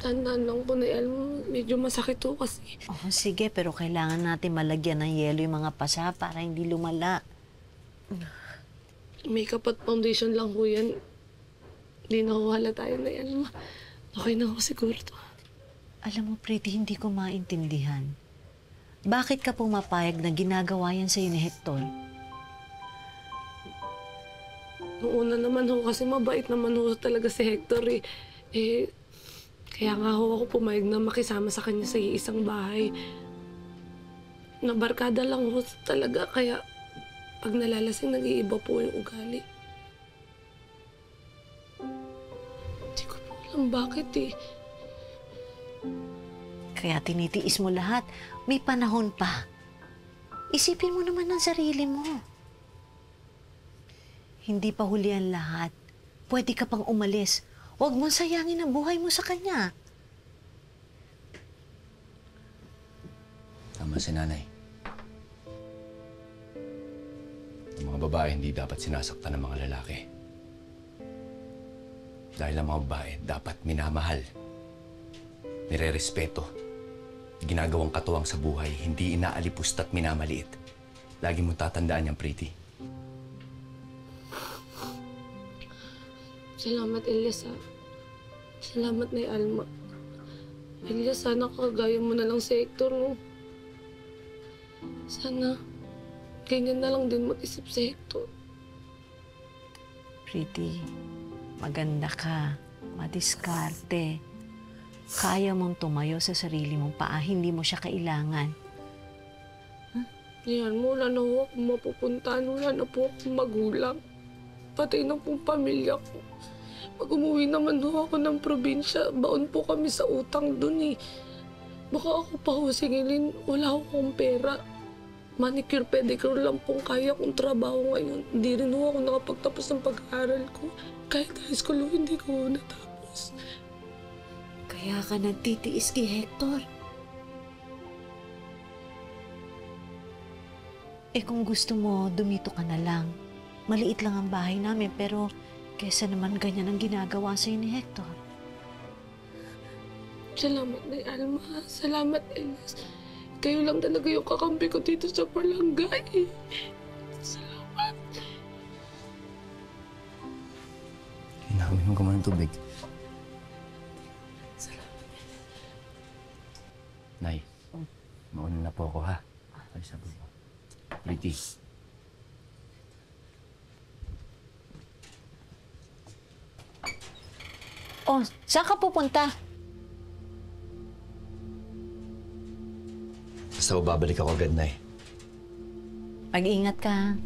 Tandaan lang po na medyo masakit po kasi. Oh, sige, pero kailangan natin malagyan ng yelo yung mga pasa para hindi lumala. Makeup at foundation lang po yan. Hindi nakuhala tayo na yan. Okay na ako siguro to. Alam mo, Pretty, hindi ko maintindihan. Bakit ka pumapayag na ginagawa yan sa'yo ni Hector? Noong una naman ho, kasi mabait naman ho talaga si Hector eh. Kaya nga ho ako pumayag na makisama sa kanya sa isang bahay. Nabarkada lang ho talaga, kaya pag nalalasing, nag-iiba po yung ugali. Hindi ko po alam bakit eh. Kaya tinitiis mo lahat. May panahon pa. Isipin mo naman ang sarili mo. Hindi pa huli ang lahat. Pwede ka pang umalis. Huwag mong sayangin ang buhay mo sa kanya. Tama si nanay. Ang mga babae hindi dapat sinasaktan ng mga lalaki. Dahil ang mga babae dapat minamahal, nire-respeto, ginagawang katuwang sa buhay, hindi inaalipusta at minamaliit. Lagi mong tatandaan yan, Pretty. Salamat, Elias, ha. Salamat na Alma. Elias, sana kagaya mo na lang si Hector, no? Sana ganyan na lang din mag-isip si Hector. Pretty, maganda ka. Madiskarte. Kaya mong tumayo sa sarili mong paa. Hindi mo siya kailangan. Yan mo, wala na ho akong mapupuntahan. Wala na po akong magulang. Pati na pong pamilya ko. Pag umuwi naman ho ako ng probinsya, baon po kami sa utang dun eh. Baka ako pa ho singilin, wala akong pera. Manicure, pedicure lang pong kaya kong trabaho ngayon. Hindi rin ho ako nakapagtapos ng pag-aaral ko. Kahit high school ho, hindi ko ho natapos. Kaya ka nagtitiis kay Hector. Kung gusto mo, dumito ka na lang. Maliit lang ang bahay namin, pero kesa naman ganyan ang ginagawa sa'yo ni Hector. Salamat na Alma. Salamat, Elias. Kayo lang talaga yung kakampi ko dito sa barangay. Salamat. Hinaminom ka man ng tubig. Salamat. Nay, mauna na po ako, ha? Ay, sabi mo. Pretty. Oh, saan ka pupunta? Basta babalik ako agad, Nay. Mag-ingat ka.